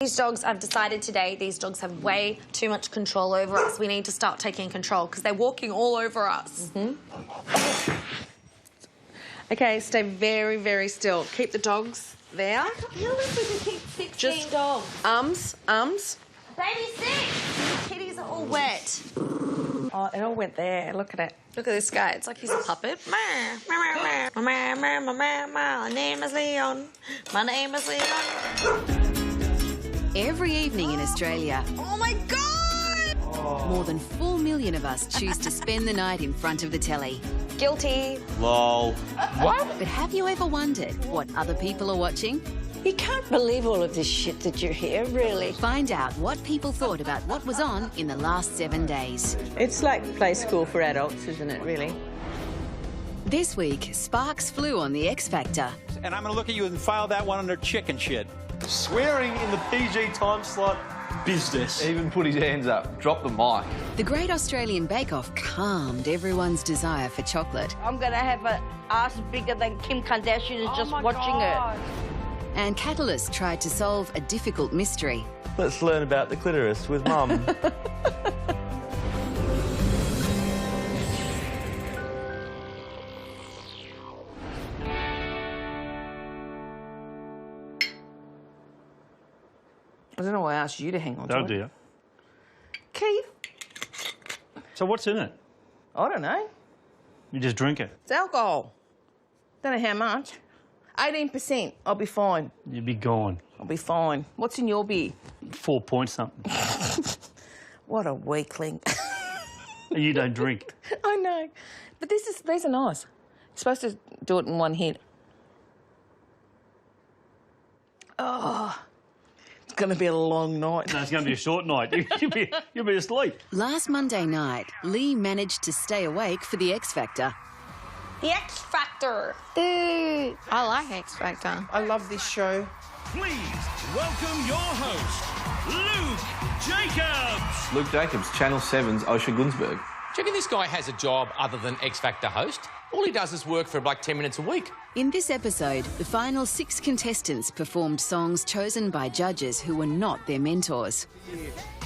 These dogs, I've decided today, these dogs have way too much control over us. We need to start taking control because they're walking all over us. Okay, stay very, very still. Keep the dogs there. I feel like we could keep 16 dogs. Arms. Baby, 6! The kitties are all wet. Oh, it all went there. Look at it. Look at this guy. It's like he's a puppet. My name is Leon. My name is Leon. Every evening in Australia, Oh, my God! more than 4 million of us choose to spend the night in front of the telly. Guilty. Lol. What? But have you ever wondered what other people are watching? You can't believe all of this shit that you hear, really. Find out what people thought about what was on in the last 7 days. It's like play school for adults, isn't it, really? This week, Sparks flew on the X Factor. And I'm going to look at you and file that one under chicken shit. Swearing in the PG time slot, business. Even put his hands up, drop the mic. The Great Australian Bake Off calmed everyone's desire for chocolate. I'm going to have an ass bigger than Kim Kardashian is just watching it. And Catalyst tried to solve a difficult mystery. Let's learn about the clitoris with Mum. I don't know why I asked you to hang on to it. Oh, dear. Keith? So what's in it? I don't know. You just drink it. It's alcohol. Don't know how much. 18%. I'll be fine. You'd be gone. I'll be fine. What's in your beer? 4 point something. What a weakling. You don't drink. I know. But these are nice. You're supposed to do it in one hit. Oh, it's going to be a long night. No, it's going to be a short night. You'll be asleep. Last Monday night, Lee managed to stay awake for the X Factor. The X Factor. Ooh, I like X Factor. I love this show. Please welcome your host, Luke Jacobs. Luke Jacobs, Channel 7's Osher Gunsberg. Do you reckon this guy has a job other than X Factor host? All he does is work for like 10 minutes a week. In this episode, the final 6 contestants performed songs chosen by judges who were not their mentors.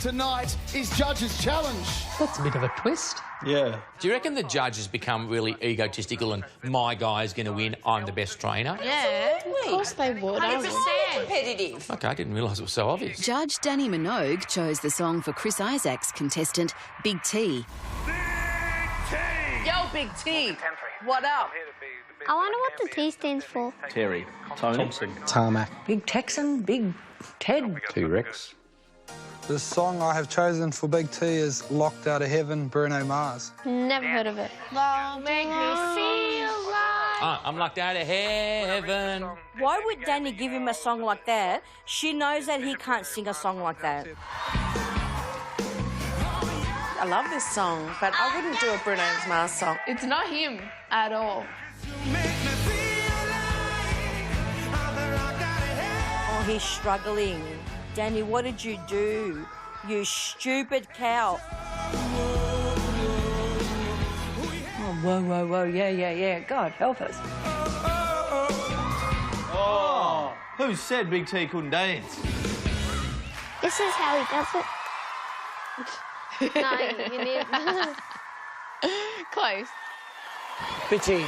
Tonight is Judge's Challenge. That's a bit of a twist. Yeah. Do you reckon the judges become really egotistical and my guy's going to win, I'm the best trainer? Yeah. Of course they would. 100% competitive. OK, I didn't realise it was so obvious. Judge Danny Minogue chose the song for Chris Isaac's contestant, Big T. Yo, Big T, what up? I wonder what the T stands for. Terry. Tony. Thompson. Tarmac. Big Texan, Big Ted. T-Rex. The song I have chosen for Big T is Locked Out of Heaven, Bruno Mars. Never heard of it. Make me feel like... I'm locked out of heaven. Why would Danny give him a song like that? She knows that he can't sing a song like that. I love this song, but I wouldn't do a Bruno Mars song. It's not him at all. Oh, he's struggling. Danny, what did you do? You stupid cow. Oh, whoa. Yeah. God, help us. Oh, who said Big T couldn't dance? This is how he does it. No, you need... Close. Big T,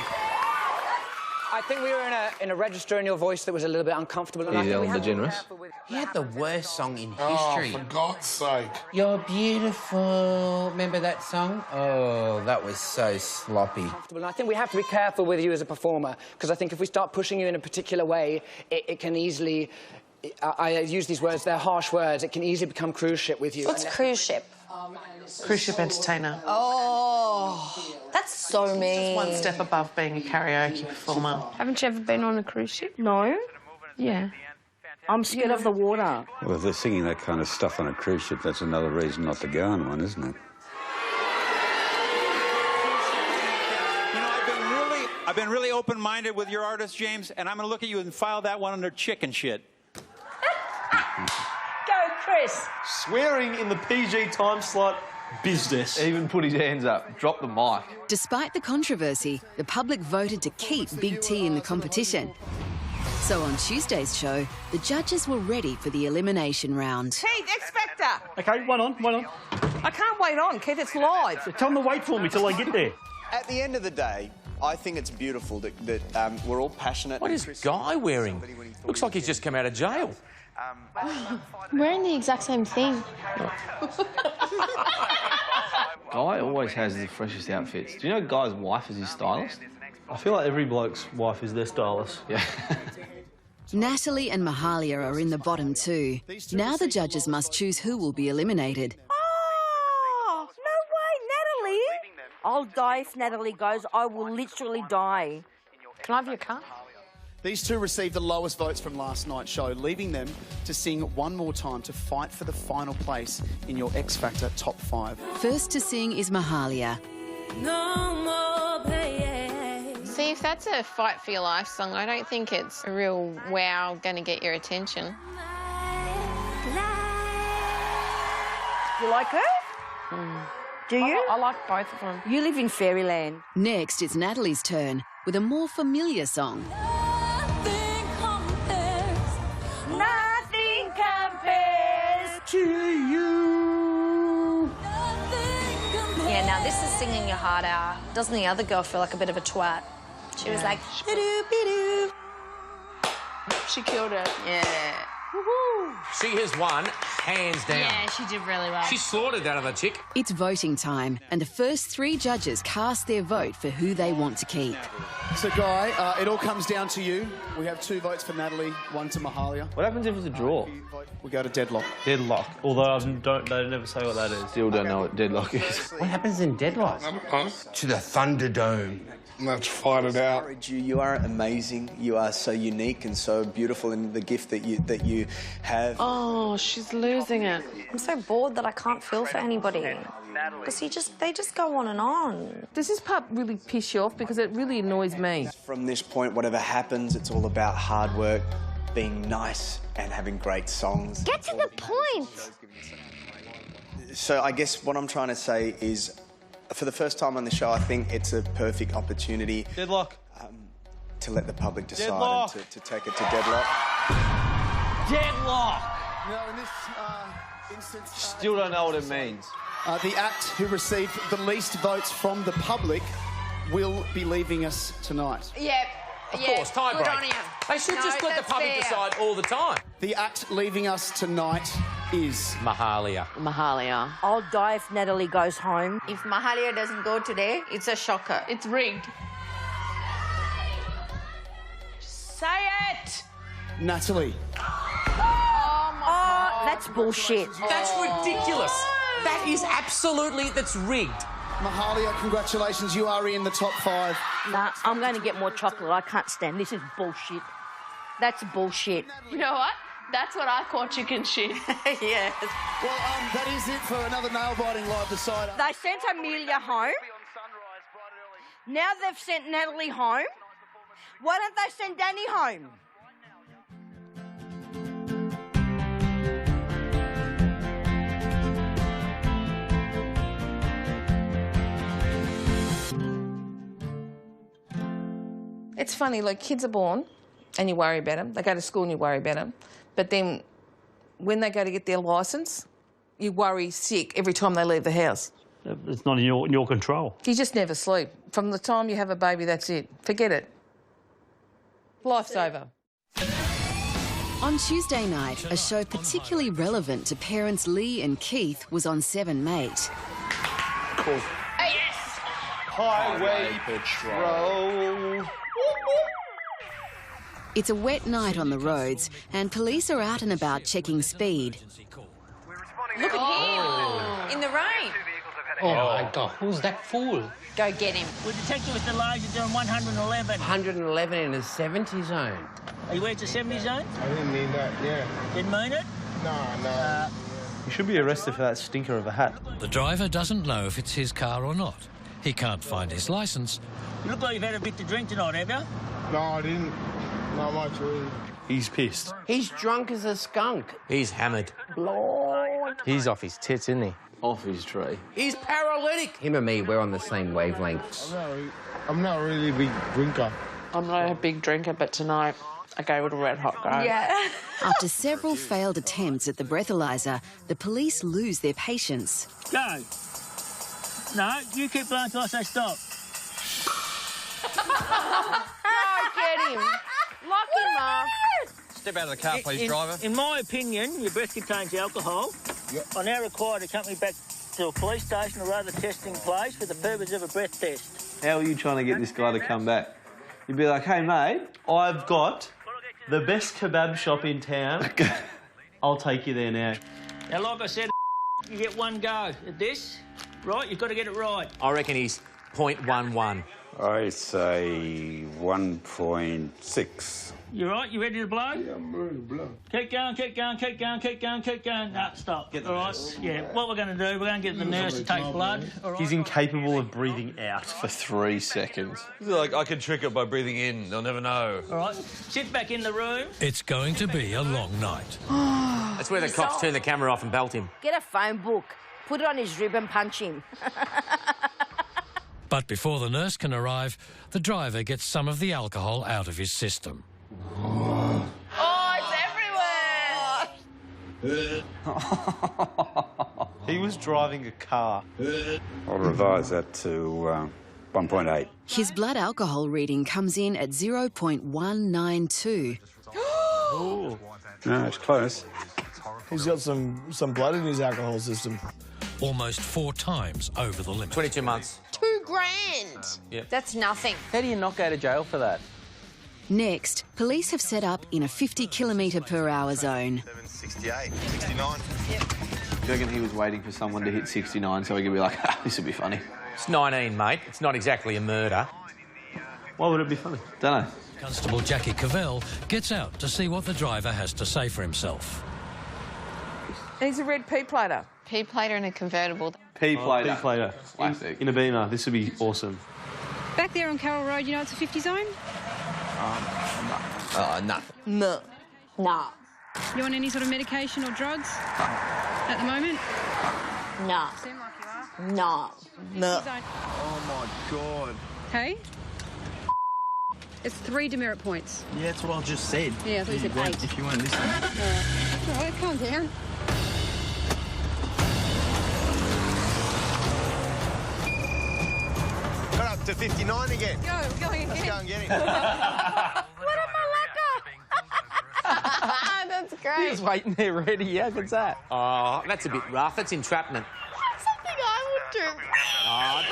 I think we were in a register in your voice that was a little bit uncomfortable. He's Ellen DeGeneres. He had the worst song in history. For God's sake. You're beautiful. Remember that song? Oh, that was so sloppy. I think we have to be careful with you as a performer, because I think if we start pushing you in a particular way, it can easily... I use these words, they're harsh words. It can easily become cruise ship with you. What's cruise ship? Cruise ship entertainer. Oh, that's so mean. One step above being a karaoke performer. Haven't you ever been on a cruise ship? No? Yeah. I'm scared of the water. Well, if they're singing that kind of stuff on a cruise ship, that's another reason not to go on one, isn't it? You know, I've been really open-minded with your artist, James, and I'm going to look at you and file that one under chicken shit. Go, Chris. Swearing in the PG time slot, business. Even put his hands up, drop the mic. Despite the controversy, the public voted to keep Big T in the competition. So on Tuesday's show, the judges were ready for the elimination round. Keith, X Factor. OK, one on. I can't wait on, Keith. It's live. Tell them to wait for me till I get there. At the end of the day, I think it's beautiful that we're all passionate. What is Guy wearing? Looks like he's just come out of jail. Wearing the exact same thing. Guy always has the freshest outfits. Do you know Guy's wife is his stylist? I feel like every bloke's wife is their stylist. Yeah. Natalie and Mahalia are in the bottom two. Now the judges must choose who will be eliminated. Oh, no way, Natalie. I'll die if Natalie goes. I will literally die. Can I have your car? These two received the lowest votes from last night's show, leaving them to sing one more time to fight for the final place in your X Factor top 5. First to sing is Mahalia. No more pain. See, if that's a fight for your life song, I don't think it's a real wow going to get your attention. You like her? Do you? I like both of them. You live in fairyland. Next, it's Natalie's turn with a more familiar song. Nothing compares to you. Yeah, now this is singing your heart out. Doesn't the other girl feel like a bit of a twat? She was like, bidoo, bidoo. She killed it. Yeah. She has won, hands down. Yeah, she did really well. She slaughtered that other chick. It's voting time, and the first three judges cast their vote for who they want to keep. So, Guy, it all comes down to you. We have 2 votes for Natalie, 1 to Mahalia. What happens if it's a draw? We go to deadlock. Deadlock. Although they never say what that is. Still don't know what deadlock is. What happens in deadlock? To the Thunderdome. Let's fight it out. You are amazing. You are so unique and so beautiful in the gift that you have. Oh, she's losing it. I'm so bored that I can't feel for anybody. Because they just go on and on. Does this part really piss you off? Because it really annoys me. From this point, whatever happens, it's all about hard work, being nice and having great songs. Get to the point. So I guess what I'm trying to say is, for the first time on the show, I think it's a perfect opportunity. Deadlock. To let the public decide and to take it to deadlock. Deadlock! No, in this instance... Still don't know what it means. The act who received the least votes from the public will be leaving us tonight. Yep. Of course, tie break. They should just let the public decide all the time. The act leaving us tonight is... Mahalia. Mahalia. I'll die if Natalie goes home. If Mahalia doesn't go today, it's a shocker. It's rigged. Say it! Natalie. Oh, that's bullshit. That's ridiculous. That is absolutely, that's rigged. Mahalia, congratulations, you are in the top 5. Nah, I'm going to get more chocolate. I can't stand this. Is bullshit. That's bullshit. You know what? That's what I call chicken shit. Yes. Well, that is it for another nail-biting Live Decider. They sent Amelia home. Now they've sent Natalie home. Why don't they send Danny home? It's funny, like, kids are born and you worry about them. They go to school and you worry about them. But then when they go to get their licence, you worry sick every time they leave the house. It's not in your control. You just never sleep. From the time you have a baby, that's it. Forget it. Life's over. On Tuesday night, a show particularly relevant to parents Lee and Keith was on 7 Mate. Cool. Hey, yes! Highway Patrol. It's a wet night on the roads, and police are out and about checking speed. Look at him! In the rain. Oh, my God. Who's that fool? Go get him. We're detecting with the lights doing 111. 111 in a 70 zone. Are you aware it's a 70 zone? I didn't mean that, yeah. Didn't mean it? No. You should be arrested for that stinker of a hat. The driver doesn't know if it's his car or not. He can't find his licence. You look like you've had a bit to drink tonight, have you? No, I didn't. Not much, really. He's pissed. He's drunk as a skunk. He's hammered. Lord. He's off his tits, isn't he? Off his tree. He's paralytic. Him and me, we're on the same wavelength. I'm not really a big drinker. I'm not a big drinker, but tonight I gave it a red hot go. Yeah. After several failed attempts at the breathalyzer, the police lose their patience. Go. No, you keep blowing till I say stop. No, get him. Lock him up. Step out of the car, please, driver. In my opinion, your breath contains alcohol. Yep. I now require to accompany back to a police station or other testing place for the purpose of a breath test. How are you trying to get this guy to come back? You'd be like, hey, mate, I've got the best kebab shop in town. I'll take you there now. Now, like I said, you get one go at this, right? You've got to get it right. I reckon he's 0.11. I say 1.6. You right? You ready to blow? Yeah, I'm ready to blow. Keep going, keep going, keep going, keep going, keep going. No, stop. All right? Yeah, what we're going to do, we're going to get the nurse to take blood. All right? He's incapable of breathing out for 3 seconds. He's like, I can trick it by breathing in. They'll never know. All right, sit back in the room. It's going to be a long night. That's where the cops turn the camera off and belt him. Get a phone book, put it on his rib and punch him. But before the nurse can arrive, the driver gets some of the alcohol out of his system. Oh, it's everywhere. He was driving a car. I'll revise that to 1.8. His blood alcohol reading comes in at 0.192. Ooh. No, it's close. He's got some blood in his alcohol system. Almost 4 times over the limit. 22 months. $2,000. Yep. That's nothing. How do you not go to jail for that? Next, police have set up in a 50km/h zone. 68, 69. Do you reckon he was waiting for someone to hit 69 so he could be like, ah, this would be funny? It's 19, mate. It's not exactly a murder. Why would it be funny? Don't know. Constable Jackie Cavell gets out to see what the driver has to say for himself. He's a red P-plater. P-plater in a convertible. P-plater. P-plater. Classic. In a Beamer. This would be awesome. Back there on Carroll Road, you know it's a 50 zone? No. No. Nah. You on any sort of medication or drugs at the moment? Nah. Seem like you are. Nah. No. Oh, my God. Okay. It's 3 demerit points. Yeah, that's what I just said. Yeah, I thought you said 8. If you weren't listening. All right, calm down. Got up to 59 again. Go, we're going again. Let's go and get him. What a malacca! That's He great. was waiting there ready. How good's that? Oh, that's a bit rough. That's entrapment. Something I would do. Oh,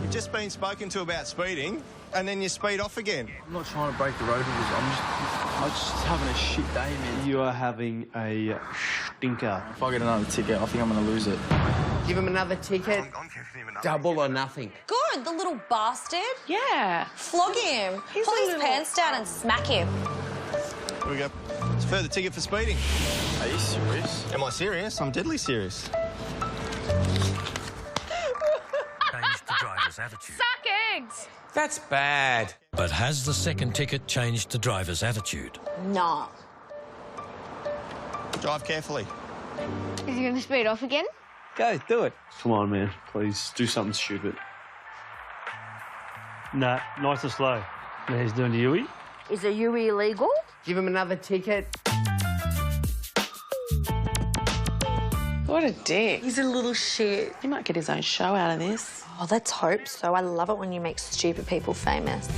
You've just been spoken to about speeding, and then you speed off again. I'm not trying to break the road rules. I'm just having a shit day, man. You are having a stinker. If I get another ticket, I think I'm going to lose it. Give him another ticket. Double or nothing. Good, the little bastard. Yeah. Flog him. He's Pull a his little- pants down and smack him. Here we go. It's a further ticket for speeding. Are you serious? Am I serious? I'm deadly serious. Changed the driver's attitude. Suck eggs. that's bad. But has the second ticket changed the driver's attitude? Nah. Drive carefully. Is he going to speed off again? Go, do it. Come on, man. Please, do something stupid. Nah, nice and slow. Now he's doing the Yui. Is a UE illegal? Give him another ticket. What a dick. He's a little shit. He might get his own show out of this. Oh, let's hope so. I love it when you make stupid people famous.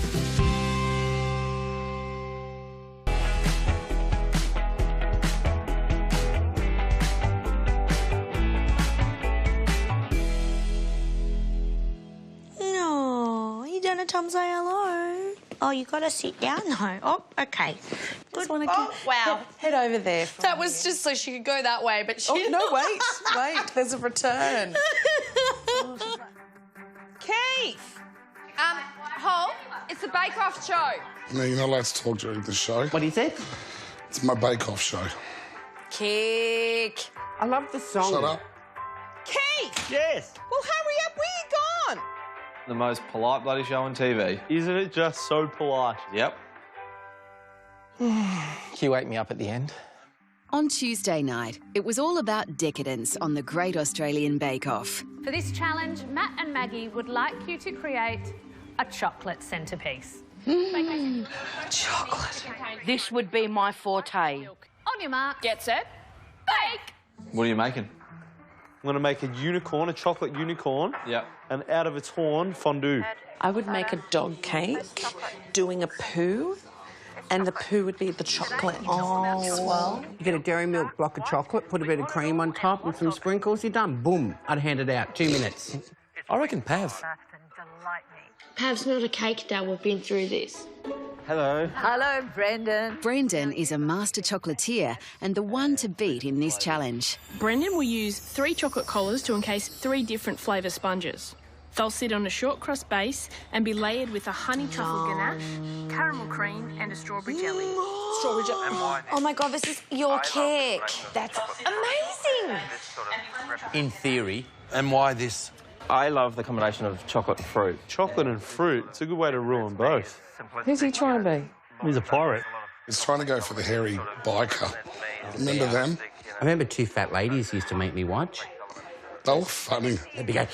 No, you done a Tom say hello? Oh, you gotta sit down though. Oh, okay. Good. Oh, wow. Head over there. That was just so she could go that way, but she... Oh, no, wait. There's a return. Keith! Hol, it's the Bake Off show. No, you're not allowed to talk during the show. What do you say? It's my bake-off show. Kick. I love the song. Shut up. Keith! Yes. Well, hurry up. Where you gone? The most polite bloody show on TV. Isn't it just so polite? Yep. Can you wake me up at the end? On Tuesday night, it was all about decadence on the Great Australian Bake Off. For this challenge, Matt and Maggie would like you to create a chocolate centrepiece. Chocolate. This would be my forte. On your mark. Get set. Bake. What are you making? I'm going to make a unicorn, a chocolate unicorn. Yeah. And out of its horn, fondue. I would make a dog cake, doing a poo, and the poo would be the chocolate. Oh, well. You get a dairy milk block of chocolate, put a bit of cream on top and some sprinkles, you're done. Boom. I'd hand it out. 2 minutes. I reckon Pav. Pav's not a cake dough. We've been through this. Hello. Hello, Brendan. Brendan is a master chocolatier and the one to beat in this challenge. Brendan will use 3 chocolate collars to encase 3 different flavour sponges. They'll sit on a short crust base and be layered with a honey truffle ganache, caramel cream and a strawberry jelly. Strawberry jelly. Oh my God, this is your cake. That's amazing. In theory. And why this? I love the combination of chocolate and fruit. Chocolate and fruit. It's a good way to ruin both. Who's he trying to be? He's a pirate. He's trying to go for the hairy biker. Remember them? I remember 2 fat ladies used to make me watch. They were funny. They'd be going,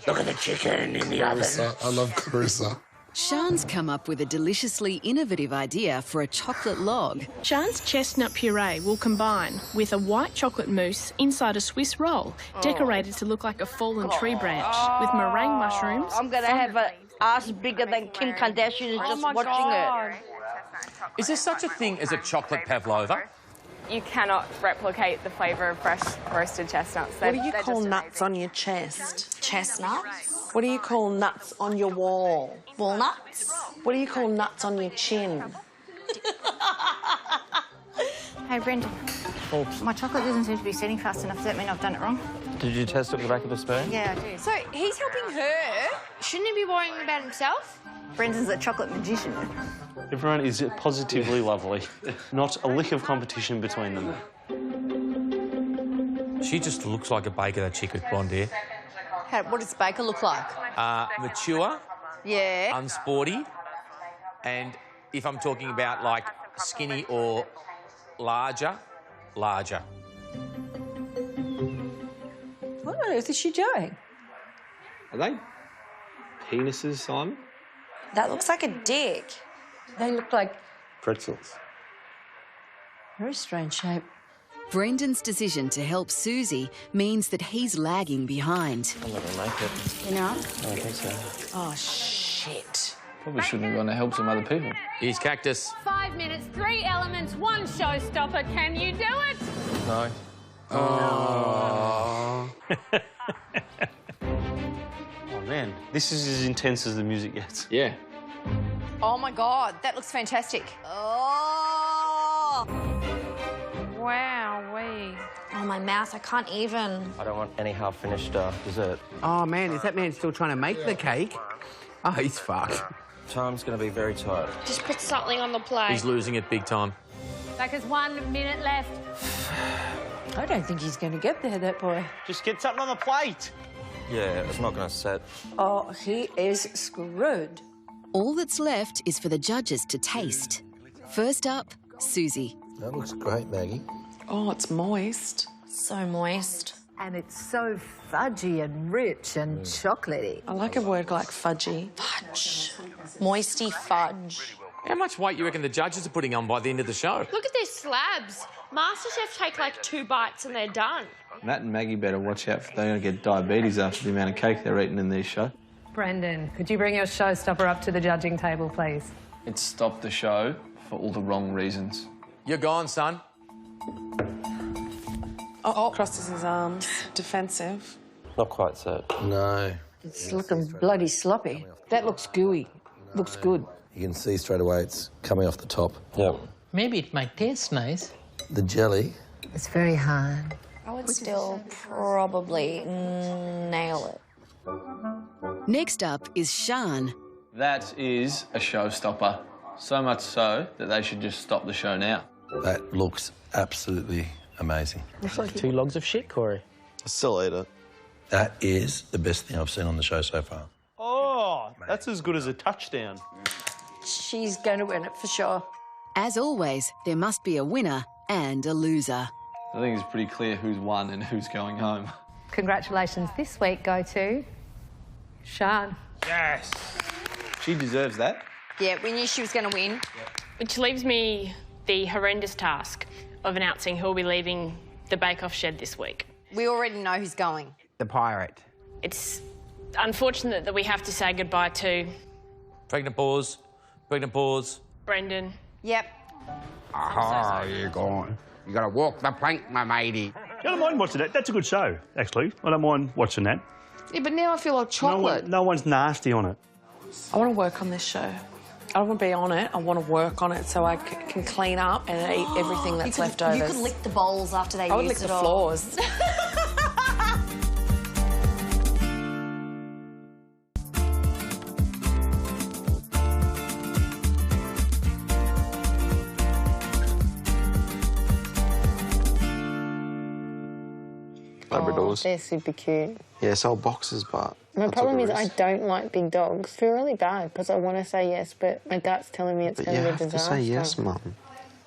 look at the chicken in the oven. Clarissa. I love Clarissa. Sian's come up with a deliciously innovative idea for a chocolate log. Sian's chestnut puree will combine with a white chocolate mousse inside a Swiss roll, decorated to look like a fallen tree branch, with meringue mushrooms. I'm going to have an ass bigger than Kim Kardashian is just watching it. Is there such a thing as a chocolate pavlova? You cannot replicate the flavour of fresh roasted chestnuts. What do you call nuts on your chest? Chestnuts? What do you call nuts on your wall? Walnuts? What do you call nuts on your chin? Hey, Brendan. My chocolate doesn't seem to be setting fast enough. Does that mean I've done it wrong? Did you test it with the back of the spoon? Yeah, I did. So he's helping her. Shouldn't he be worrying about himself? Brendan's a chocolate magician. Everyone is positively lovely. Not a lick of competition between them. She just looks like a baker, that chick with blonde hair. What does Baker look like? Mature, Yeah. unsporty, and if I'm talking about, like, skinny or larger. What on earth is she doing? Are they penises, Simon? That looks like a dick. They look like Pretzels. very strange shape. Brendan's decision to help Susie means that he's lagging behind. I'm not going to make it. You know? I don't think so. Oh, shit. Probably shouldn't have gone to help some other people. Here's Cactus. 5 minutes, 3 elements, 1 showstopper. Can you do it? No. Oh, man. This is as intense as the music gets. Yeah. Oh, my God. That looks fantastic. Oh! Wowee. Oh, my mouth, I can't even. I don't want any half-finished dessert. Oh, man, is that man still trying to make the cake? Oh, he's fucked. Time's going to be very tight. Just put something on the plate. He's losing it big time. Baker's 1 minute left. I don't think he's going to get there, that boy. Just get something on the plate. Yeah, it's not going to set. Oh, he is screwed. All that's left is for the judges to taste. First up, Susie. That looks great, Maggie. Oh, it's moist. So moist. And it's so fudgy and rich and chocolatey. I like a word like fudgy. Fudge. Moisty fudge. How much weight you reckon the judges are putting on by the end of the show? Look at their slabs. MasterChef take like 2 bites and they're done. Matt and Maggie better watch out for they're going to get diabetes after the amount of cake they're eating in these shows. Brendan, could you bring your showstopper up to the judging table, please? It stopped the show for all the wrong reasons. You're gone, son. Oh, crosses his arms. Defensive. Not quite set. No. It's looking bloody sloppy. That looks gooey. Looks good. You can see straight away it's coming off the top. Yep. Maybe it might taste nice. The jelly. It's very hard. I would still probably nail it. Next up is Sian. That is a showstopper. So much so that they should just stop the show now. That looks absolutely amazing. Looks like 2 logs of shit, Corey. I still eat it. That is the best thing I've seen on the show so far. Oh, that's as good as a touchdown. She's going to win it for sure. As always, there must be a winner and a loser. I think it's pretty clear who's won and who's going home. Congratulations this week go to Sian. Yes. She deserves that. Yeah, we knew she was going to win. Which leaves me the horrendous task of announcing who'll be leaving the bake-off shed this week. We already know who's going. The pirate. It's unfortunate that we have to say goodbye to... Pregnant pause. Pregnant pause. Brendan. Yep. Aha, you're gone. You gotta walk the plank, my matey. I don't mind watching that. That's a good show, actually. I don't mind watching that. Yeah, but now I feel like chocolate. No one's nasty on it. I want to work on this show. I don't want to be on it. I want to work on it so I can clean up and eat everything that's left over. You could lick the bowls after they I would used lick it the all. floors. Labradors. They're super cute. Yeah, sell boxes, but... My problem is I don't like big dogs. I feel really bad because I want to say yes, but my gut's telling me it's going to be a disaster. You have to say yes, Mum.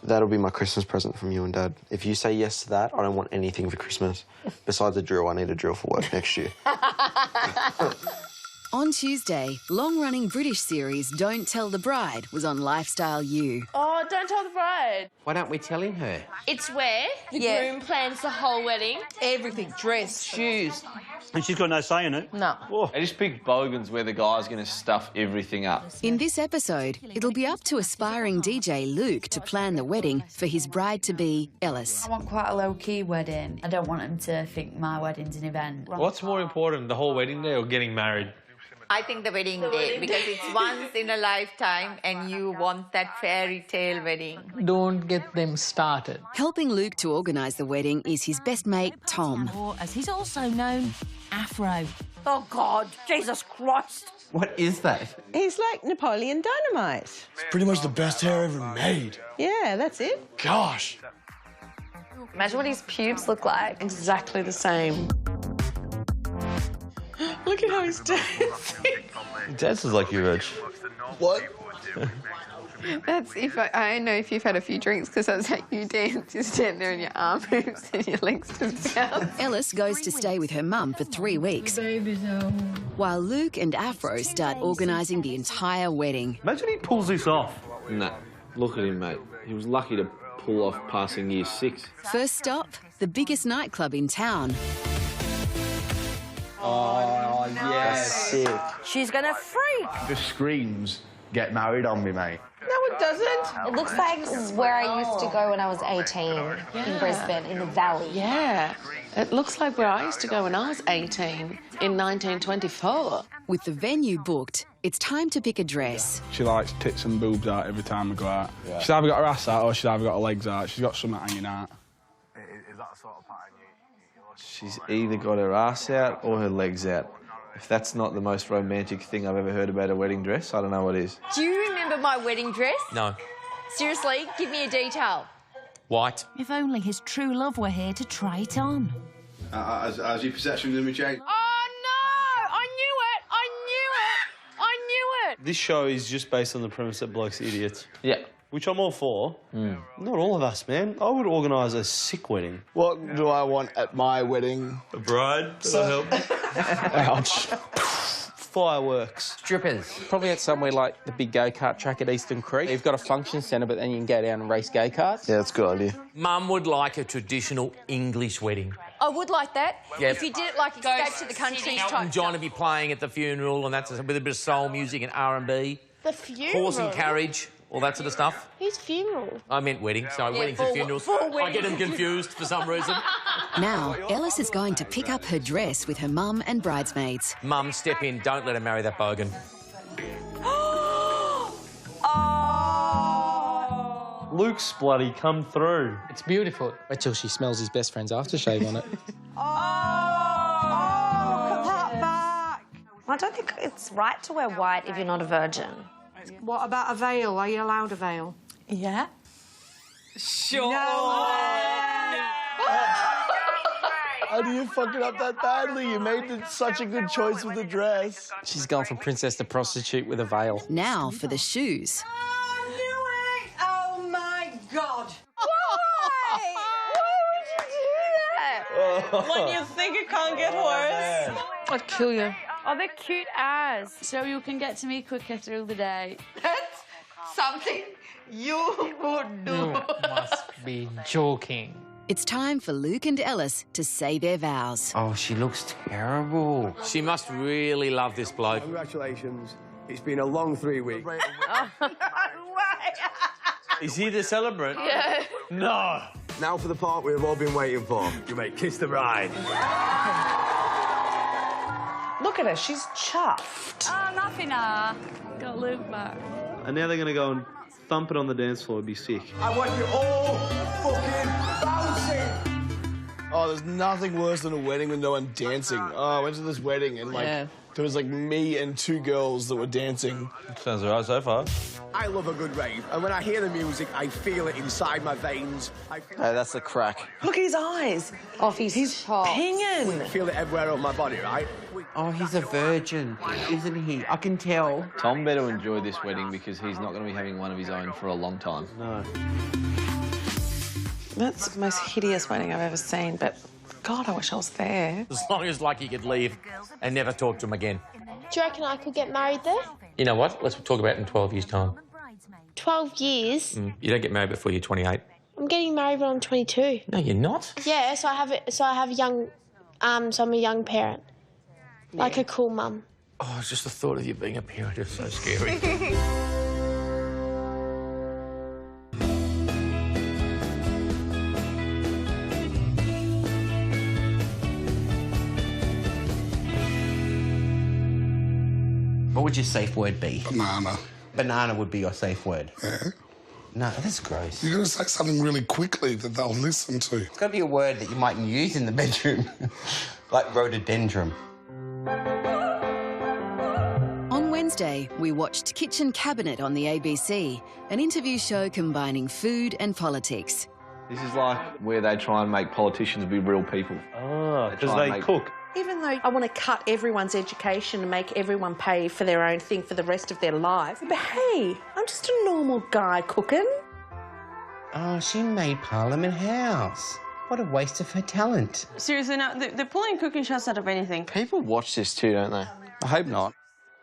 That'll be my Christmas present from you and Dad. If you say yes to that, I don't want anything for Christmas. Besides a drill, I need a drill for work next year. On Tuesday, long-running British series Don't Tell the Bride was on Lifestyle U. Oh, don't tell the bride. Why don't we tell him her? It's where the groom plans the whole wedding. Everything. Dress, shoes. And she's got no say in it. No. I just picked bogans where the guy's going to stuff everything up. In this episode, it'll be up to aspiring DJ Luke to plan the wedding for his bride-to-be, Ellis. I want quite a low-key wedding. I don't want him to think my wedding's an event. What's more important, the whole wedding day or getting married? I think the wedding day, because it's once in a lifetime and you want that fairy tale wedding. Don't get them started. Helping Luke to organise the wedding is his best mate, Tom. Or, as he's also known, Afro. Oh, God, Jesus Christ. What is that? He's like Napoleon Dynamite. It's pretty much the best hair ever made. Yeah, that's it. Gosh. Imagine what his pubes look like. Exactly the same. Look at how he's dancing. Dances like you, Reg. What? That's if I know if you've had a few drinks because that's how you dance. You stand there and your arm moves and your legs just bounce. Ellis goes to stay with her mum for 3 weeks, while Luke and Afro start organising the entire wedding. Imagine he pulls this off. Nah, look at him, mate. He was lucky to pull off passing year 6. First stop, the biggest nightclub in town. Oh, yes. Sick. She's going to freak. The screams get married on me, mate. No, it doesn't. It looks like where I used to go when I was 18 in Brisbane, in the valley. Yeah. It looks like where I used to go when I was 18 in 1924. With the venue booked, it's time to pick a dress. She likes tits and boobs out every time we go out. Yeah. She's either got her ass out or she's either got her legs out. She's got something hanging out. Is that sort of pattern She's either got her ass out or her legs out. If that's not the most romantic thing I've ever heard about a wedding dress, I don't know what is. Do you remember my wedding dress? No. Seriously, give me a detail. White. If only his true love were here to try it on. Has your perception of me changed? Oh, no! I knew it! This show is just based on the premise that blokes are idiots. Yeah. Which I'm all for. Not all of us, man. I would organise a sick wedding. What do I want at my wedding? A bride? That'll help. Ouch. Fireworks. Strippers. Probably at somewhere like the big go-kart track at Eastern Creek. You've got a function centre, but then you can go down and race go-karts. Yeah, that's a good idea. Mum would like a traditional English wedding. I would like that. Yep. If you did it like Escape to the Country Elton John would be playing at the funeral, and that's with a bit of soul music and R&B. The funeral? Horse and carriage, all that sort of stuff. Whose funeral? I meant wedding. Sorry, weddings and funerals. I get them confused for some reason. Now, Ellis is going to pick up her dress with her mum and bridesmaids. Mum, step in. Don't let her marry that bogan. Luke's bloody come through. It's beautiful. Wait till she smells his best friend's aftershave on it. I don't think it's right to wear white if you're not a virgin. What about a veil? Are you allowed a veil? Yeah. Sure. How do you fuck it up that badly? You made such a good choice with the dress. She's gone from princess to prostitute with a veil. Now for the shoes. Oh, my God. When you think it can't get worse. I'd kill you. Oh, they're cute as. So you can get to me quicker through the day. That's something you would do. You must be joking. It's time for Luke and Ellis to say their vows. Oh, she looks terrible. She must really love this bloke. Congratulations. It's been a long 3 weeks. Is he the celebrant? Yeah. No. Now for the part we've all been waiting for. You may kiss the bride. Look at her, she's chuffed. Oh, nothing. Got Luke back. And now they're going to go and thump it on the dance floor. It'd be sick. I want you all fucking bouncing. Oh, there's nothing worse than a wedding with no one dancing. Oh, I went to this wedding and, like, there was, like, me and 2 girls that were dancing. Sounds all right so far. I love a good rave, and when I hear the music, I feel it inside my veins. Hey, that's the crack. Look at his eyes. Oh, he's Pinging. I feel it everywhere on my body, right? Oh, he's a virgin, isn't he? I can tell. Tom better enjoy this wedding because he's not going to be having one of his own for a long time. No. That's the most hideous wedding I've ever seen, but God, I wish I was there. As long as Lucky could leave and never talk to him again. Do you reckon I could get married there? You know what? Let's talk about it in 12 years' time. 12 years? You don't get married before you're 28. I'm getting married when I'm 22. No, you're not. Yeah, so I have young, so I'm a young parent. Like a cool mum. Oh, just the thought of you being a parent is so scary. What would your safe word be? Banana. Banana would be your safe word? Yeah. No, that's gross. You're going to say something really quickly that they'll listen to. It's got to be a word that you mightn't use in the bedroom. Like rhododendron. On Wednesday, we watched Kitchen Cabinet on the ABC, an interview show combining food and politics. This is like where they try and make politicians be real people. Oh, because they cook. Even though I want to cut everyone's education and make everyone pay for their own thing for the rest of their life, but hey, I'm just a normal guy cooking. Oh, she made Parliament House. What a waste of her talent. Seriously, no, they're pulling cooking shows out of anything. People watch this too, don't they? I hope not.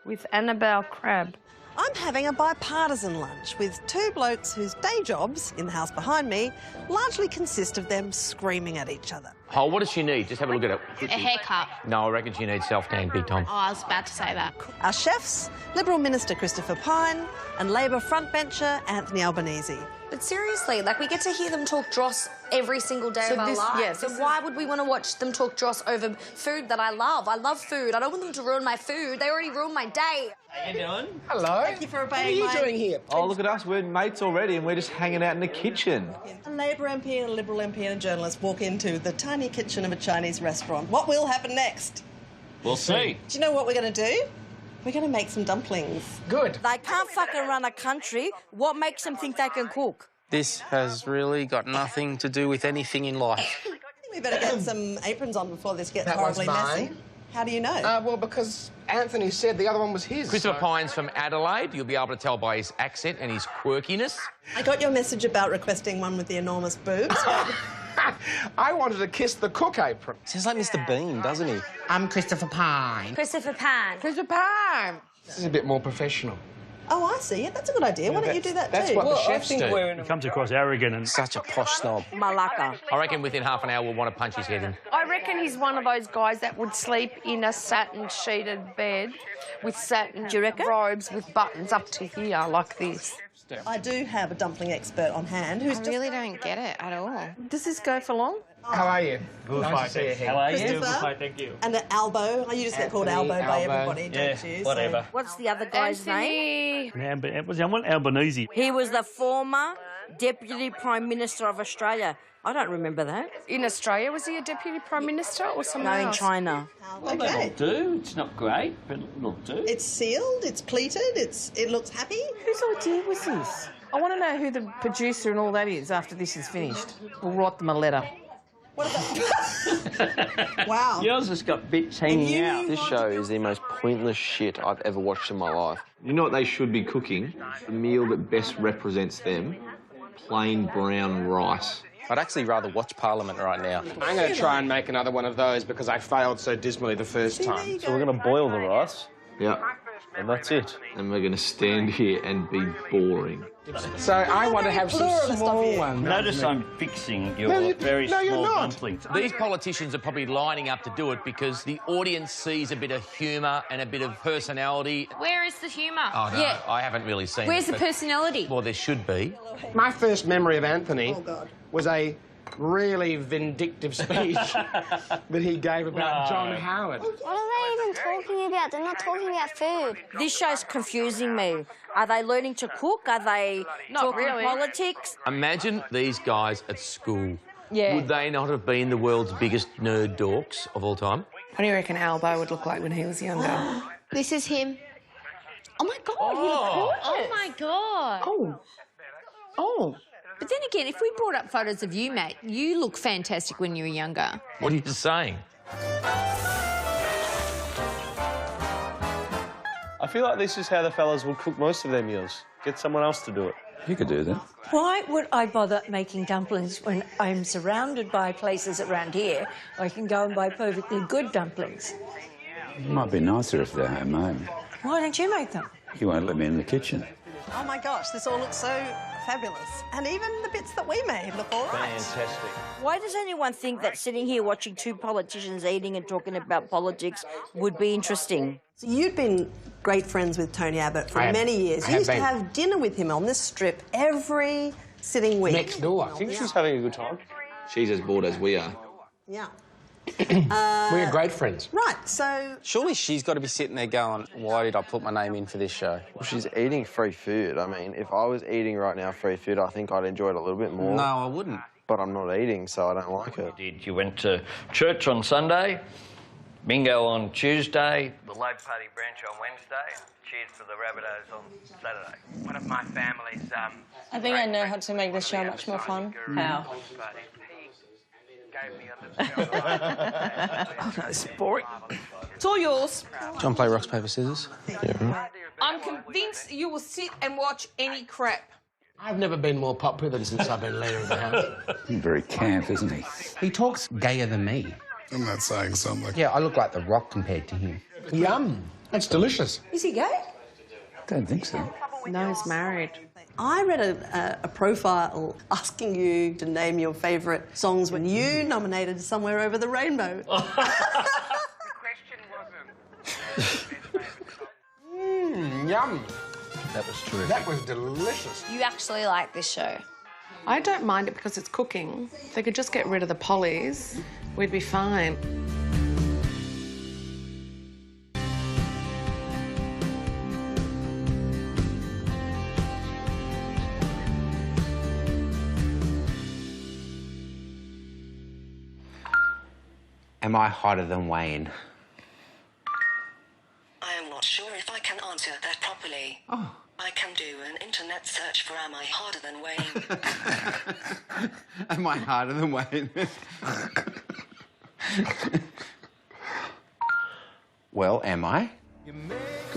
With Annabelle Crabb. I'm having a bipartisan lunch with 2 blokes whose day jobs, in the house behind me, largely consist of them screaming at each other. Oh, what does she need? Just have a look at it. A haircut. No, I reckon she needs self-tan big time. Oh, I was about to say that. Our chefs, Liberal Minister Christopher Pyne and Labor frontbencher Anthony Albanese. But seriously, like, we get to hear them talk dross every single day of our lives. So why would we want to watch them talk dross over food that I love? I love food. I don't want them to ruin my food. They already ruined my day. How you doing? Hello. Thank you for obeying. What are you doing here? Oh, look at us. We're mates already and we're just hanging out in the kitchen. A Labor MP and a Liberal MP and a journalist walk into the tiny kitchen of a Chinese restaurant. What will happen next? We'll see. Do you know what we're going to do? We're going to make some dumplings. Good. They can't fucking run a country. What makes them think they can cook? This has really got nothing to do with anything in life. I think we better get some aprons on before this gets That horribly one's mine. messy. How do you know? Well, because Anthony said the other one was his. Christopher Pyne's from Adelaide. You'll be able to tell by his accent and his quirkiness. I got your message about requesting one with the enormous boobs. I wanted to kiss the cook apron. Sounds like Mr. Bean, doesn't he? I'm Christopher Pyne. Christopher Pan. Christopher Pyne. This is a bit more professional. Oh, I see. Yeah, that's a good idea. Why don't you do that That's too? what the chefs do. He comes across arrogant and Such a posh snob. Malacca. I reckon within half an hour we'll want to punch his head in. I reckon he's one of those guys that would sleep in a satin-sheeted bed with satin robes with buttons up to here like this. I do have a dumpling expert on hand who's I really don't get it at all. Does this go for long? How are you? Good Nice to see you here. How are you? Christopher? Good fight, thank you. And an elbow. You just get called elbow by everybody, don't you? Whatever. What's the other guy's name? Was that one Albanese? He was the former Deputy Prime Minister of Australia. I don't remember that. In Australia, was he a Deputy Prime Minister or something No, in else? China. Okay. Do. It's not great, but it'll do. It's sealed, it's pleated, it looks happy. Whose idea was this? I want to know who the producer and all that is after this is finished. We'll write them a letter. Wow. Yours has got bits hanging out. This show is the most pointless shit I've ever watched in my life. You know what they should be cooking? The meal that best represents them. Plain brown rice. I'd actually rather watch Parliament right now. I'm going to try and make another one of those because I failed so dismally the first time. So we're going to boil the rice. Yeah. And that's it. And we're going to stand here and be boring. So I want to have some small ones. Notice I'm fixing your very small dumplings. These politicians are probably lining up to do it because the audience sees a bit of humour and a bit of personality. Where is the humour? Oh, no, I haven't really seen it. Where's the personality? Well, there should be. My first memory of Anthony was a really vindictive speech that he gave about John Howard. What are they even talking about? They're not talking about food. This show's confusing me. Are they learning to cook? Are they talking politics? Imagine these guys at school. Yeah. Would they not have been the world's biggest nerd dorks of all time? What do you reckon Albo would look like when he was younger? This is him. Oh, my God, Oh, my God. Oh. But then again, if we brought up photos of you, Matt, you look fantastic when you were younger. What are you saying? I feel like this is how the fellas would cook most of their meals. Get someone else to do it. You could do that. Why would I bother making dumplings when I'm surrounded by places around here where I can go and buy perfectly good dumplings? It might be nicer if they're homemade. Why don't you make them? You won't let me in the kitchen. Oh my gosh, this all looks so fabulous. And even the bits that we made look all right. Fantastic. Why does anyone think that sitting here watching two politicians eating and talking about politics would be interesting? So you'd been great friends with Tony Abbott for many years. You used to have dinner with him on this strip every sitting week. Next door. I think she's having a good time. She's as bored as we are. Yeah. We're great friends. Right, so... Surely she's got to be sitting there going, why did I put my name in for this show? Well, she's eating free food. I mean, if I was eating right now free food, I think I'd enjoy it a little bit more. No, I wouldn't. But I'm not eating, so I don't like it. You went to church on Sunday, bingo on Tuesday, the Labour Party branch on Wednesday, and cheers for the Rabbitohs on Saturday. One of my family's... I think I know how to make the show much more fun. How? Oh, no, it's boring. It's all yours. Do you want to play rocks, paper, scissors? Yeah. I'm convinced you will sit and watch any crap. I've never been more popular since I've been leader of the house. He's very camp, isn't he? He talks gayer than me. I'm not saying something. Yeah, I look like The Rock compared to him. Yum. That's delicious. Is he gay? Don't think so. No, he's married. I read a profile asking you to name your favourite songs when you nominated Somewhere Over the Rainbow. Yum. That was terrific. That was delicious. You actually like this show? I don't mind it because it's cooking. If they could just get rid of the pollies, we'd be fine. Am I hotter than Wayne? I am not sure if I can answer that properly. Oh. I can do an internet search for Am I Harder Than Wayne? Am I harder than Wayne? Well, am I?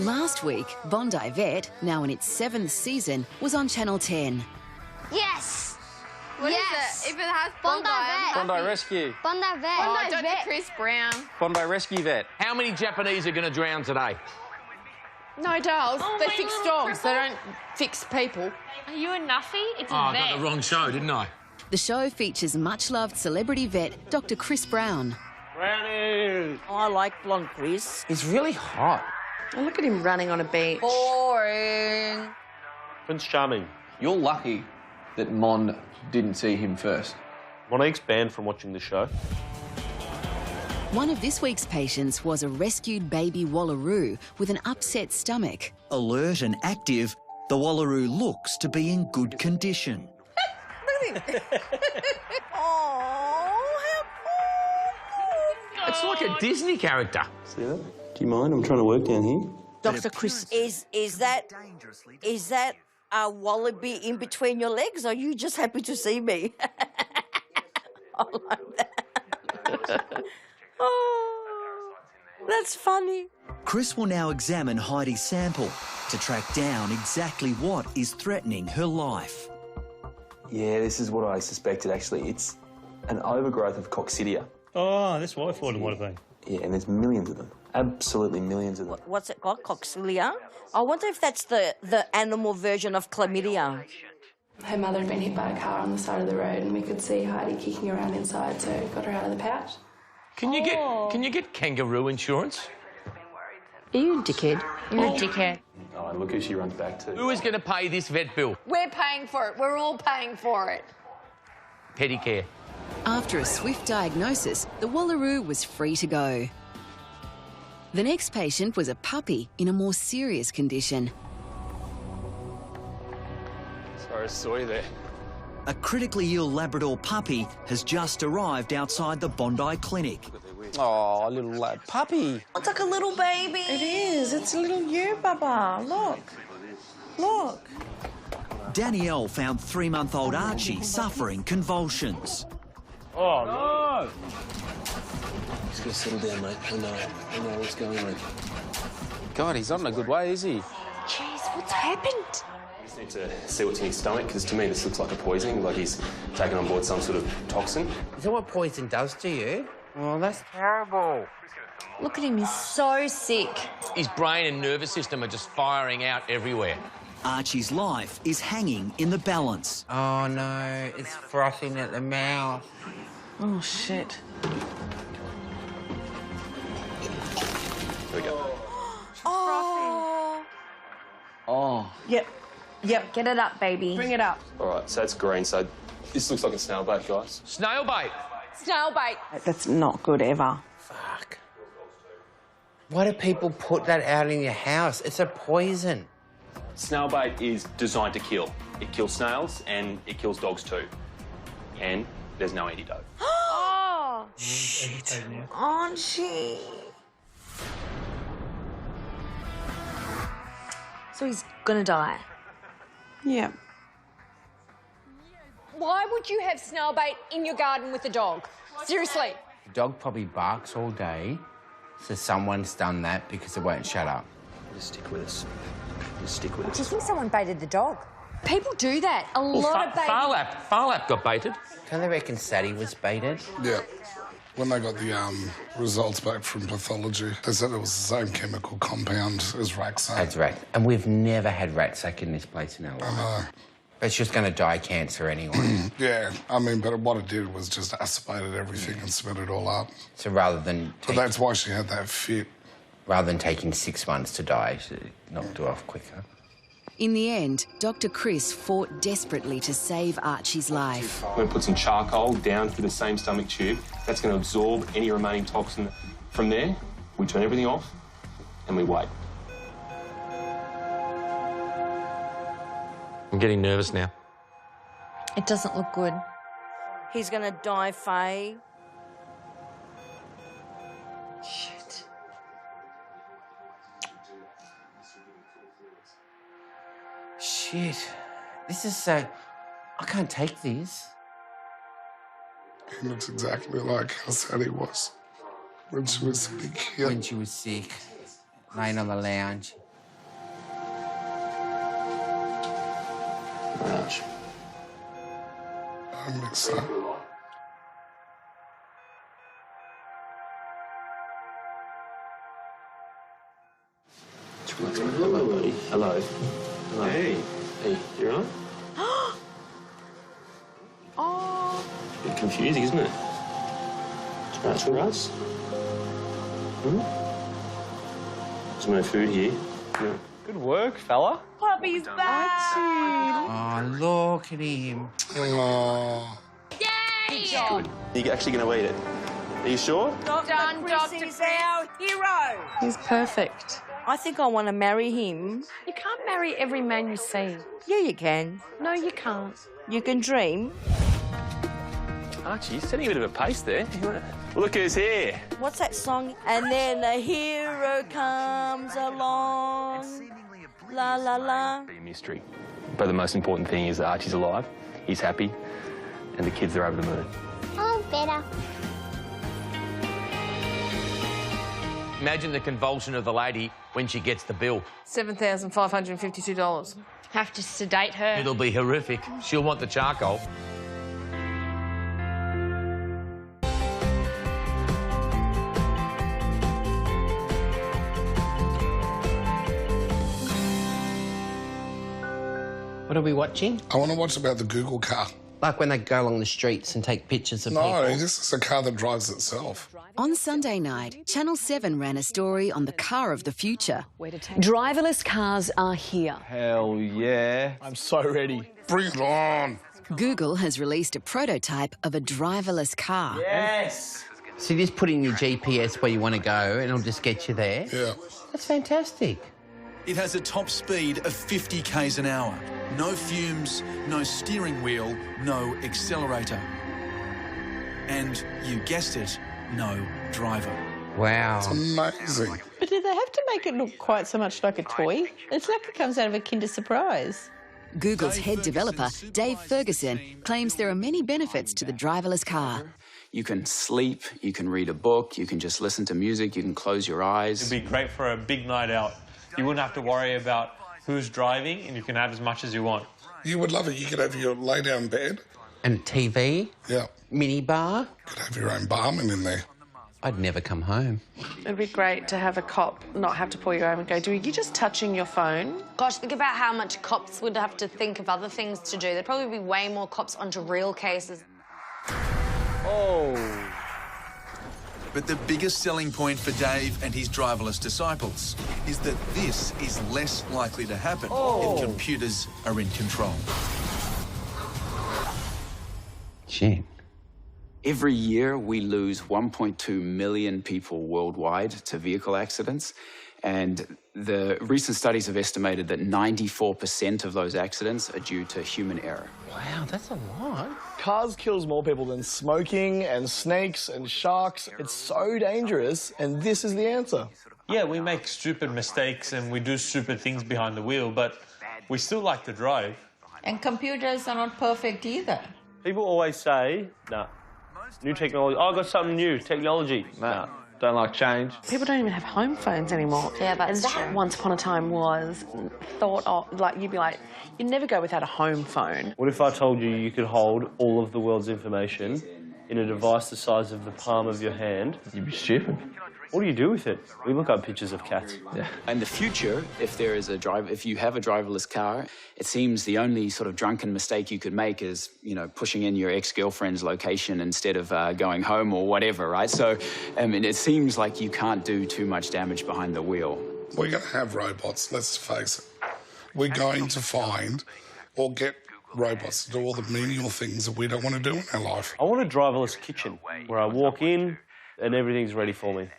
Last week, Bondi Vet, now in its 7th season, was on Channel 10. Yes! What is yes! it? If it has Bondi Bondi, Vet. Bondi Rescue. Bondi Vet. Oh, don't do Chris Brown. Bondi Rescue Vet. How many Japanese are going to drown today? No, dolls. Oh, They my fix little dogs. They cripple. don't fix people. Are you a nuffy? It's a I vet. got the wrong show, didn't I? The show features much-loved celebrity vet Dr. Chris Brown. Brownie. I like blonde Chris. He's really hot. Oh, look at him running on a beach. Boring. Prince Charming. You're lucky that Mon didn't see him first. Monique's banned from watching the show. One of this week's patients was a rescued baby wallaroo with an upset stomach. Alert and active, the wallaroo looks to be in good condition. It's like a Disney character. See that? Do you mind? I'm trying to work down here. Dr. Chris, is that a wallaby in between your legs, or are you just happy to see me? I like that. Oh, that's funny. Chris will now examine Heidi's sample to track down exactly what is threatening her life. Yeah, this is what I suspected, actually. It's an overgrowth of coccidia. Oh, that's what I thought it might have been. Yeah, and there's millions of them. Absolutely millions of them. What's it called? Coccidia? I wonder if that's the animal version of chlamydia. Her mother had been hit by a car on the side of the road and we could see Heidi kicking around inside, so got her out of the pouch. Can you get kangaroo insurance? Are you a dickhead? You're a dickhead. Oh, and look who she runs back to. Who is going to pay this vet bill? We're paying for it. We're all paying for it. Pedicare. After a swift diagnosis, the Wallaroo was free to go. The next patient was a puppy in a more serious condition. Sorry, I saw you there. A critically ill Labrador puppy has just arrived outside the Bondi clinic. Oh, little lab puppy. It's like a little baby. It is. It's a little you, Baba. Look. Look. Danielle found 3-month-old Archie suffering convulsions. Oh, no! Just gotta settle down, mate. I know what's going on. God, he's not in a good way, is he? Jeez, what's happened? I just need to see what's in his stomach, because to me this looks like a poisoning, like he's taken on board some sort of toxin. Is that what poison does to you? Oh, that's terrible. Look at him, he's so sick. His brain and nervous system are just firing out everywhere. Archie's life is hanging in the balance. Oh, no, it's frothing at the mouth. Oh, shit. There we go. Oh. Oh. Yep. Get it up, baby. Bring it up. All right, so it's green, so this looks like a snail bait, guys. Snail bait? Snail bait. That's not good ever. Fuck. Why do people put that out in your house? It's a poison. Snail bait is designed to kill. It kills snails and it kills dogs too. And there's no antidote. Oh! Shit. Archie. So he's gonna die? Yeah. Why would you have snail bait in your garden with a dog? Seriously. The dog probably barks all day, so someone's done that because it won't shut up. Just stick with us. Just stick with us. Do you think someone baited the dog? People do that. A lot of bait. Farlap got baited. Don't they reckon Sadie was baited? Yeah. When they got the results back from pathology, they said it was the same chemical compound as Raxac. That's right. And we've never had Raxac in this place in our life. I know. But it's just going to die cancer anyway. Yeah, I mean, but what it did was just aspirated everything and spit it all up. So rather than... But that's why she had that fit. Rather than taking 6 months to die, she knocked her off quicker. In the end, Dr. Chris fought desperately to save Archie's life. We're going to put some charcoal down through the same stomach tube. That's going to absorb any remaining toxin. From there, we turn everything off and we wait. I'm getting nervous now. It doesn't look good. He's going to die, Faye. Shit. Shit. This is so... I can't take this. He looks exactly like how Sadie was when she was sick. Yeah. When she was sick, laying on the lounge. Ouch. I miss that. Hello, buddy. Hello. Hello. Hey. Hey, you all right? Oh. A bit confusing, isn't it? It's for us. There's no food here. Yeah. Good work, fella. Puppy's back. Oh, look at him. Oh. Yay! Good. You're actually going to eat it. Are you sure? Dr. Chris is our hero. He's perfect. I think I want to marry him. You can't marry every man you see. Yeah, you can. No, you can't. You can dream. Archie, you're setting a bit of a pace there. Look who's here. What's that song? And then a hero comes along. La, la, la. Be a mystery. But the most important thing is that Archie's alive, he's happy, and the kids are over the moon. Oh, better. Imagine the convulsion of the lady when she gets the bill. $7,552. Have to sedate her. It'll be horrific. She'll want the charcoal. What are we watching? I want to watch about the Google car. Like when they go along the streets and take pictures of people? No, this is a car that drives itself. On Sunday night, Channel 7 ran a story on the car of the future. Driverless cars are here. Hell yeah. I'm so ready. Bring it on. Google has released a prototype of a driverless car. Yes. So you just put in your GPS where you want to go and it'll just get you there? Yeah. That's fantastic. It has a top speed of 50 k's an hour. No fumes, no steering wheel, no accelerator. And, you guessed it, no driver. Wow. It's amazing. But do they have to make it look quite so much like a toy? It's like it comes out of a Kinder Surprise. Google's head developer, Dave Ferguson, claims there are many benefits to the driverless car. You can sleep, you can read a book, you can just listen to music, you can close your eyes. It'd be great for a big night out. You wouldn't have to worry about who's driving and you can have as much as you want. You would love it. You could have your lay-down bed. And TV? Yeah. Mini bar? You could have your own barman in there. I'd never come home. It'd be great to have a cop not have to pull you over and go, "Do you just touching your phone?" Gosh, think about how much cops would have to think of other things to do. There'd probably be way more cops onto real cases. Oh. But the biggest selling point for Dave and his driverless disciples is that this is less likely to happen if computers are in control. Shit. Every year, we lose 1.2 million people worldwide to vehicle accidents. And the recent studies have estimated that 94% of those accidents are due to human error. Wow, that's a lot. Cars kills more people than smoking and snakes and sharks. It's so dangerous, and this is the answer. Yeah, we make stupid mistakes and we do stupid things behind the wheel, but we still like to drive. And computers are not perfect either. People always say, nah, new technology. Oh, I got something new, technology. Nah, don't like change. People don't even have home phones anymore. Yeah, that's and that true. once upon a time was thought of, like, you'd be like, you'd never go without a home phone. What if I told you you could hold all of the world's information in a device the size of the palm of your hand? You'd be stupid. What do you do with it? We look up pictures of cats. Yeah. In the future, if you have a driverless car, it seems the only sort of drunken mistake you could make is, you know, pushing in your ex-girlfriend's location instead of going home or whatever, right? So, I mean, it seems like you can't do too much damage behind the wheel. We're going to have robots, let's face it. We're going to find or get robots to do all the menial things that we don't want to do in our life. I want a driverless kitchen where I walk in and everything's ready for me.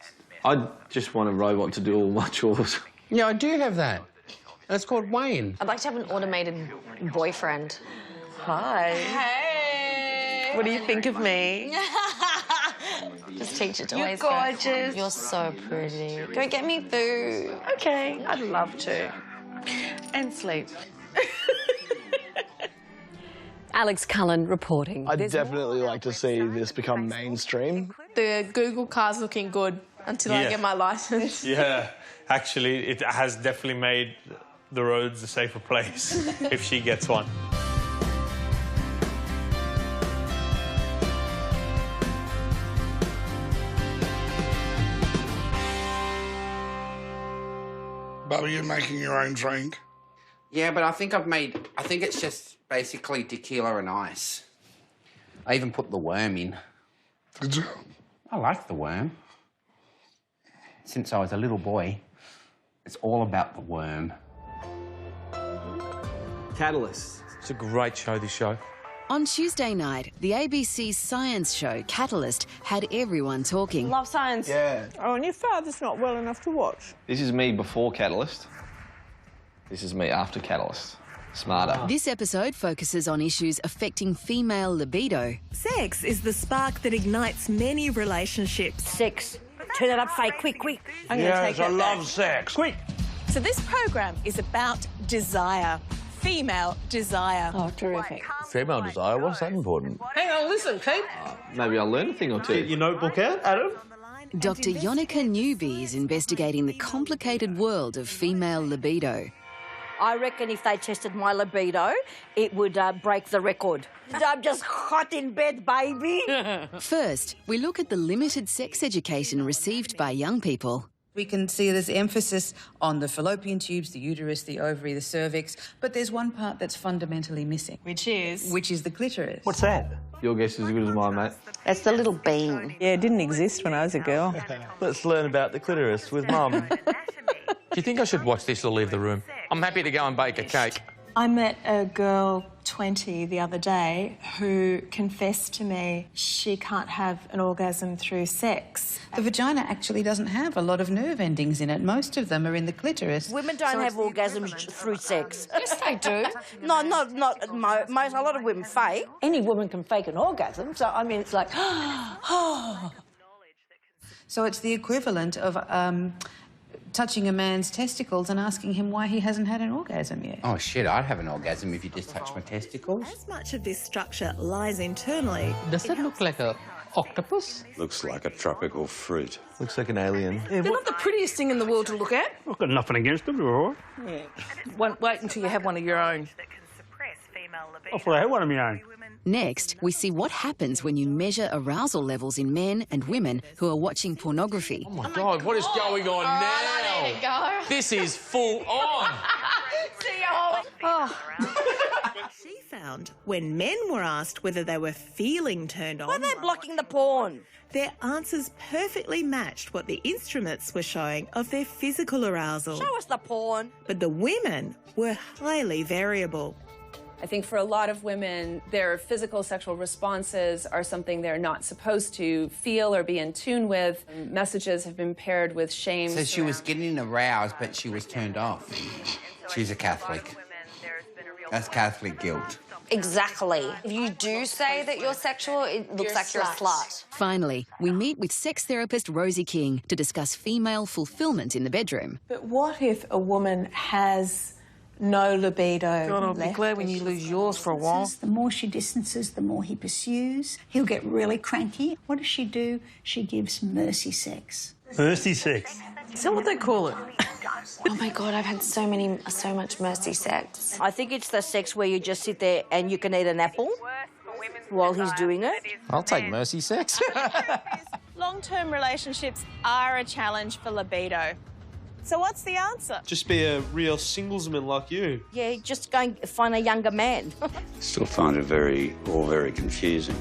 I just want a robot to do all my chores. Yeah, I do have that. That's called Wayne. I'd like to have an automated boyfriend. Hi. Hey. What do you think of me? Just teach it to You're always gorgeous. Go, "You're so pretty. Go get me food." Okay, I'd love to. And sleep. Alex Cullen reporting. I'd definitely like to see this become mainstream. The Google car's looking good until I Yeah. get my licence. Yeah, actually, it has definitely made the roads a safer place if she gets one. Bubba, you're making your own drink? Yeah, but I think it's just basically tequila and ice. I even put the worm in. Did you? I like the worm. Since I was a little boy, it's all about the worm. Catalyst. It's a great show, this show. On Tuesday night, the ABC's science show, Catalyst, had everyone talking. Love science. Yeah. Oh, and your father's not well enough to watch. This is me before Catalyst. This is me after Catalyst. Smarter. This episode focuses on issues affecting female libido. Sex is the spark that ignites many relationships. Sex. Turn it up, Faye, quick. I'm going to take that back. sex. Quick. So this program is about desire. Female desire. Oh, terrific. Female desire, what's that important? Hang on, listen, Pete. Maybe I'll learn a thing or two. Get your notebook out, Adam. Dr. Yonica Newby is investigating the complicated world of female libido. I reckon if they tested my libido, it would break the record. I'm just hot in bed, baby. First, we look at the limited sex education received by young people. We can see there's emphasis on the fallopian tubes, the uterus, the ovary, the cervix, but there's one part that's fundamentally missing. Which is? Which is the clitoris. What's that? Your guess is as good as mine, mate. That's the little bean. Yeah, it didn't exist when I was a girl. Let's learn about the clitoris with Mum. Do you think I should watch this or leave the room? I'm happy to go and bake a cake. I met a girl, 20, the other day who confessed to me she can't have an orgasm through sex. The vagina actually doesn't have a lot of nerve endings in it. Most of them are in the clitoris. Women don't have orgasms through sex. Yes, they do. No, not most. A lot of women fake. Any woman can fake an orgasm, so, I mean, it's like, So it's the equivalent of touching a man's testicles and asking him why he hasn't had an orgasm yet. Oh, shit, I'd have an orgasm if you just touched my testicles. As much of this structure lies internally... Does that look like a octopus? Looks like a tropical fruit. Looks like an alien. They're not the prettiest thing in the world to look at. I've got nothing against them, they're all right. Yeah. Wait until you have one of your own. I thought I had one of my own. Next, we see what happens when you measure arousal levels in men and women who are watching pornography. Oh, my God, what is going on now? Let it go. This is full on. See you, Holly. Oh. She found when men were asked whether they were feeling turned on... Why are they blocking the porn? Their answers perfectly matched what the instruments were showing of their physical arousal. Show us the porn. But the women were highly variable. I think for a lot of women, their physical sexual responses are something they're not supposed to feel or be in tune with. Messages have been paired with shame. So she was getting aroused, but she was turned off. She's a Catholic. That's Catholic guilt. Exactly. If you do say that you're sexual, it looks like you're a slut. Finally, we meet with sex therapist Rosie King to discuss female fulfilment in the bedroom. But what if a woman has no libido God, I'll left? be glad when you lose yours for a while. The more she distances, the more he pursues. He'll get really cranky. What does she do? She gives mercy sex. Mercy sex? Is that what they call it? Oh my God, I've had so much mercy sex. I think it's the sex where you just sit there and you can eat an apple while he's doing it. I'll take mercy sex. Long-term relationships are a challenge for libido. So what's the answer? Just be a real singlesman like you. Yeah, just go and find a younger man. Still find it all very confusing.